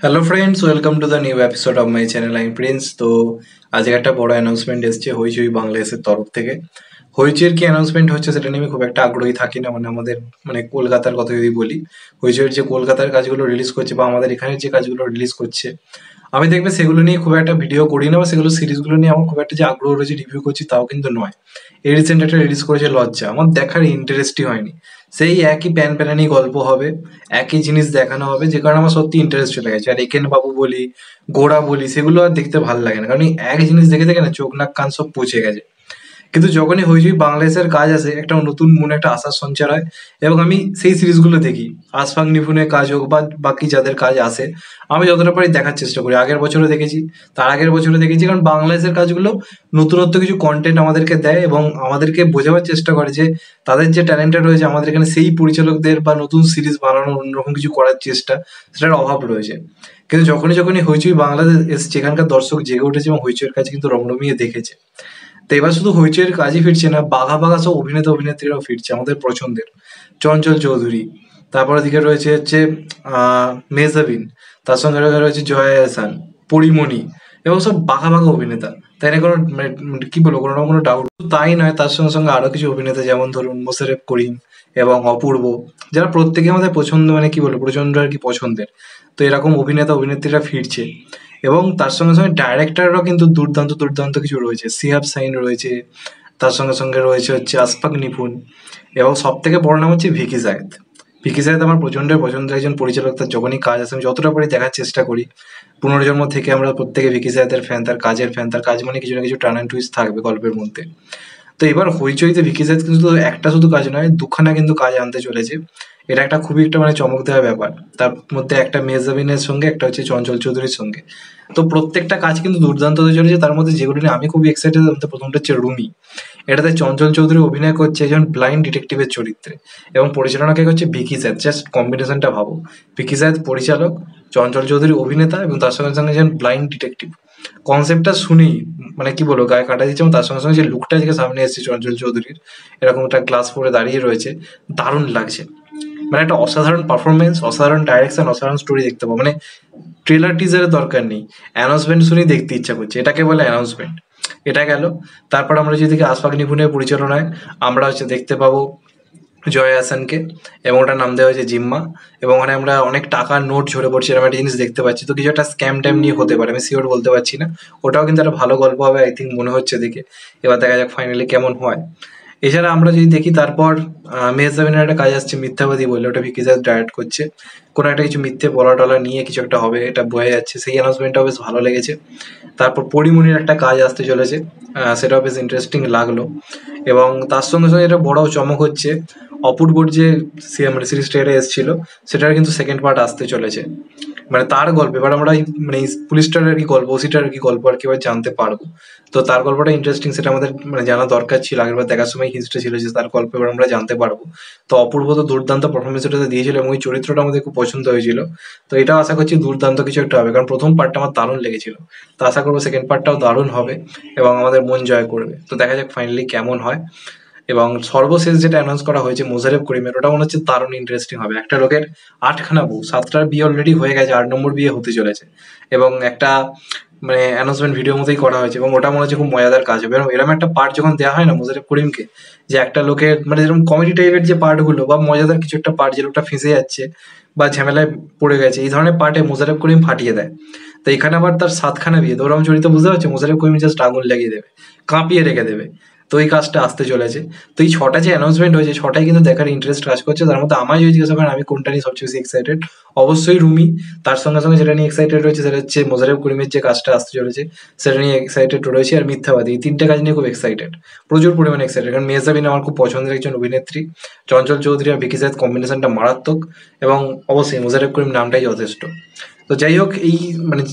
Hello friends, welcome to the new episode of my channel. I Prince. তো আজকে একটা বড় অ্যানাউন্সমেন্ট এসেছে হইচই বাংলাদেশের তরফ থেকে। হইচইয়ের কি অ্যানাউন্সমেন্ট হচ্ছে সেটা নিয়ে আমি খুব একটা আগ্রহী থাকি না। আমাদের কলকাতার কথা যদি বলি, হইচইয়ের যে কলকাতার কাজগুলো রিলিজ করছে বা আমাদের এখানে যে কাজগুলো রিলিজ করছে, আমি দেখবে সেগুলো নিয়ে খুব একটা ভিডিও করি না, বা সেগুলো সিরিজগুলো নিয়ে আমার খুব একটা যে আগ্রহ রয়েছে রিভিউ করছি তাও কিন্তু নয়। এই রিসেন্ট একটা রিলিজ করেছে লজ্জা, আমার দেখার ইন্টারেস্টই হয়নি। সেই একই প্যান প্যানানি গল্প হবে, একই জিনিস দেখানো হবে, যে কারণে আমার সত্যি ইন্টারেস্ট চলে গেছে। আর একেন বাবু বলি, গোড়া বলি, সেগুলো আর দেখতে ভালো লাগে না, কারণ এই এক জিনিস দেখে দেখে না চোখ নাক কান সব পচে গেছে। কিন্তু যখনই হইচই বাংলাদেশের কাজ আসে, একটা নতুন মনে একটা আশার সঞ্চার হয়, এবং আমি সেই সিরিজগুলো দেখি। আশফাক নিপুণের কাজ হোক বা বাকি যাদের কাজ আসে, আমি যতটা পারি দেখার চেষ্টা করি। আগের বছরও দেখেছি, তার আগের বছরও দেখেছি, কারণ বাংলাদেশের কাজগুলো নতুনত্ব কিছু কন্টেন্ট আমাদেরকে দেয় এবং আমাদেরকে বোঝাবার চেষ্টা করে যে তাদের যে ট্যালেন্টটা রয়েছে আমাদের এখানে সেই পরিচালকদের বা নতুন সিরিজ বানানোর অন্যরকম কিছু করার চেষ্টা, সেটার অভাব রয়েছে। কিন্তু যখনই যখনই হইচই বাংলাদেশ এসছে, এখানকার দর্শক জেগে উঠেছে এবং হইচইয়ের কাজ কিন্তু রমরমিয়ে দেখেছে। তো এবার শুধু হইচইয়ের কাজই ফিরছে না, বাঘা বাঘা সব অভিনেতা অভিনেত্রীরাও ফিরছে আমাদের পছন্দের। চঞ্চল চৌধুরী, তারপর দিকে রয়েছে হচ্ছে মেহজাবিন, তার সঙ্গে রয়েছে জয়া এহসান, পরিমণি, এবং সব বাঘা বাঘা অভিনেতা। তাই না কোনো কি বলবো, কোনো না কোনো ডাউট তাই নয়। তার সঙ্গে সঙ্গে আরো কিছু অভিনেতা, যেমন ধরুন মোশাররফ করিম এবং অপূর্ব, যারা প্রত্যেকে আমাদের পছন্দ, কি বলবো, প্রচন্ড আর কি পছন্দের। তো এরকম অভিনেতা অভিনেত্রীরা ফিরছে, এবং তার সঙ্গে সঙ্গে ডাইরেক্টররাও কিন্তু দুর্দান্ত দুর্দান্ত কিছু রয়েছে। সিহাব সাইন রয়েছে, তার সঙ্গে সঙ্গে রয়েছে হচ্ছে আশফাক নিপুণ, এবং সব থেকে বড় নাম হচ্ছে ভিকি জায়েদ। ভিকি জায়েদ আমার প্রচন্ড পছন্দের একজন পরিচালক। তার যখনই কাজ আসে আমি যতটা পারি দেখার চেষ্টা করি। পুনর্জন্ম থেকে আমরা প্রত্যেকে ভিকি জায়েদের ফ্যান, তার কাজের ফ্যান। তার কাজ মানে কিছু না কিছু টার্ন অ্যান্ড টুইস্ট থাকবে গল্পের মধ্যে। তো এবার হইচইতে ভিকি জায়েদ কিন্তু একটা শুধু কাজ নয়, দুখানা কিন্তু কাজ আনতে চলেছে। এটা একটা খুবই একটা চমক দেওয়া ব্যাপার। তার মধ্যে একটা মেহজাবিনের সঙ্গে, একটা হচ্ছে চঞ্চল চৌধুরীর সঙ্গে। তো প্রত্যেকটা কাজ কিন্তু দুর্দান্ত হতে চলেছে। তার মধ্যে যেগুলো নিয়ে আমি খুবই এক্সাইটেড, প্রথমটা হচ্ছে রুমি। এটাতে চঞ্চল চৌধুরী অভিনয় করছে একজন ব্লাইন্ড ডিটেকটিভের চরিত্রে, এবং পরিচালনা কে করছে ভিকি জায়েদ। জাস্ট কম্বিনেশনটা ভাবো, ভিকি জায়েদ পরিচালক, চঞ্চল চৌধুরী অভিনেতা, এবং তার সঙ্গে সঙ্গে একজন ব্লাইন্ড ডিটেকটিভ। কনসেপ্টটা শুনেই কি বলবো, গায়ে কাটা দিচ্ছে। এবং তার সঙ্গে সঙ্গে যে লুকটা আজকে সামনে এসেছে চঞ্চল চৌধুরীর, এরকম একটা গ্লাস পরে দাঁড়িয়ে রয়েছে, দারুণ লাগছে। একটা অসাধারণ পারফরমেন্স, অসাধারণ ডাইরেকশন, অসাধারণ স্টোরি দেখতে পাবো। ট্রেলার টিজারের দরকার নেই, অ্যানাউন্সমেন্ট শুনেই দেখতে ইচ্ছা করছে। এটাকে বলে অ্যানাউন্সমেন্ট। এটা গেল। তারপর আমরা যদি দেখি আশফাক নিপুণের পরিচালনায় আমরা হচ্ছে দেখতে পাবো জয়া হাসানকে, এবং ওটার নাম দেওয়া হয়েছে জিম্মা। এবং ওখানে আমরা অনেক টাকার নোট ঝরে পড়ছে এরকম একটা জিনিস দেখতে পাচ্ছি। তো কিছু একটা স্ক্যাম ট্যাম নিয়ে হতে পারে, আমি সিওর বলতে পারছি না। ওটাও কিন্তু একটা ভালো গল্প হবে আই থিঙ্ক, মনে হচ্ছে দেখে। এবার দেখা যাক ফাইনালি কেমন হয়। এছাড়া আমরা যদি দেখি, তারপর মেহজাবিনের একটা কাজ আসছে মিথ্যাবাদী বলে, ওটা ভিকি জায়েদ ডাইরেক্ট করছে। কোনো একটা কিছু মিথ্যে বলা টলা নিয়ে কিছু একটা হবে, এটা বোঝা যাচ্ছে। সেই অ্যানাউন্সমেন্টটাও বেশ ভালো লেগেছে। তারপর পরিমণির একটা কাজ আসতে চলেছে, সেটাও বেশ ইন্টারেস্টিং লাগলো। এবং তার সঙ্গে সঙ্গে এটা বড় চমক হচ্ছে, অপূর্বর যে সিরিজটা এটা এসেছিল, সেটার কিন্তু সেকেন্ড পার্ট আসতে চলেছে। তার গল্প এবার আমরা এই পুলিশটার আর কি গল্প, ওসিটার আর কি গল্প আর কি এবার জানতে পারবো। তো তার গল্পটা ইন্টারেস্টিং, সেটা আমাদের জানা দরকার ছিল। আগেরবার দেখার সময় হিন্টসটা ছিল যে তার গল্প এবার আমরা জানতে পারবো। তো অপূর্ব তো দুর্দান্ত পারফরমেন্স ওটাতে দিয়েছিল, এবং ওই চরিত্রটা আমাদের খুব পছন্দ হয়েছিল। তো এটা আশা করছি দুর্দান্ত কিছু একটা হবে, কারণ প্রথম পার্টটা আমার দারুণ লেগেছিল। তো আশা করবো সেকেন্ড পার্টটাও দারুণ হবে এবং আমাদের মন জয় করবে। তো দেখা যাক ফাইনালি কেমন হয়। এবং সর্বশেষ যেটা অ্যানাউন্স করা হয়েছে মোশাররফ করিমের, ওটা মনে হচ্ছে দারুণ ইন্টারেস্টিং হবে। একটা লোকের 8খানা বউ, 7টার বিয়ে অলরেডি হয়ে গেছে, 8 নম্বর বিয়ে হতে চলেছে। এবং একটা অ্যানাউন্সমেন্ট ভিডিওর মতোই করা হয়েছে, এবং ওটা মনে হচ্ছে খুব মজাদার কাজ হবে। এরকম একটা পার্ট যখন দেওয়া হয় না মোশাররফ করিমকে, যে একটা লোকের যেরকম কমেডি টাইপের যে পার্টগুলো বা মজাদার কিছু একটা পার্ট, যে লোকটা ফেঁসে যাচ্ছে বা ঝামেলায় পড়ে গেছে, এই ধরনের পার্টে মোশাররফ করিম ফাটিয়ে দেয়। তো এখানে আবার তার 7খানা বিয়ে, তো ওরকম চরিত্র বুঝতে পারছে, মোশাররফ করিম জাস্ট আগুন লাগিয়ে দেবে, কাঁপিয়ে রেখে দেবে। তো এই কাজটা আসতে চলেছে। তো এই 6টা যে অ্যানাউন্সমেন্ট হয়েছে, 6টাই কিন্তু দেখার ইন্টারেস্ট কাজ করছে। তার মধ্যে আমায় যদি জিজ্ঞাসা করেন আমি কোনটা নিয়ে সবচেয়ে বেশি এক্সাইটেড, অবশ্যই রুমি। তার সঙ্গে সঙ্গে যেটা নিয়ে এক্সাইটেড রয়েছে সেটা হচ্ছে মোশাররফ করিমের যে কাজটা আসতে চলেছে, সেটা নিয়ে এক্সাইটেড রয়েছে। আর মিথ্যাবাদী, এই 3টে কাজ নিয়ে খুব এক্সাইটেড, প্রচুর পরিমাণে এক্সাইটেড। কারণ মেহজাবিন আমার খুব পছন্দের একজন অভিনেত্রী, চঞ্চল চৌধুরী আর ভিকি জায়েদ কম্বিনেশনটা মারাত্মক, এবং অবশ্যই মোশাররফ করিম নামটাই যথেষ্ট। তো যাই হোক, এই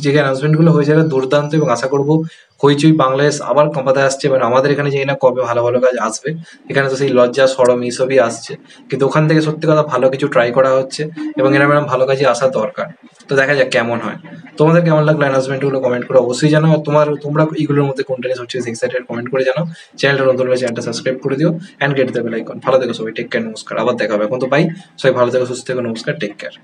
যে অ্যানাউন্সমেন্ট গুলো হয়েছে এটা দুর্দান্ত, এবং আশা করবো হইচই বাংলাদেশ আবার কাঁপাতে আসছে। আমাদের এখানে জানি না কবে ভালো ভালো কাজ আসবে। এখানে তো সেই লজ্জা শরম এইসবই আসছে, কিন্তু ওখান থেকে সত্যি কথা ভালো কিছু ট্রাই করা হচ্ছে, এবং এরকম ভালো কাজই আসা দরকার। তো দেখা যাক কেমন হয়। তোমাদের কেমন লাগলো অ্যানাউন্সমেন্ট গুলো কমেন্ট করে অবশ্যই জানাও। আর তোমরা এইগুলোর মধ্যে কোনটা নিয়ে সবচেয়ে এক্সাইটেড কমেন্ট করে জানাও। চ্যানেলটা নতুন হলে চ্যানেলটা সাবস্ক্রাইব করে দিও and get the bell icon. ভালো থেকো সবাই, টেক কেয়ার, নমস্কার। আবার দেখা হবে। এখন তো বাই, সবাই ভালো থেকো, সুস্থ থেকো, নমস্কার, টেক কেয়ার।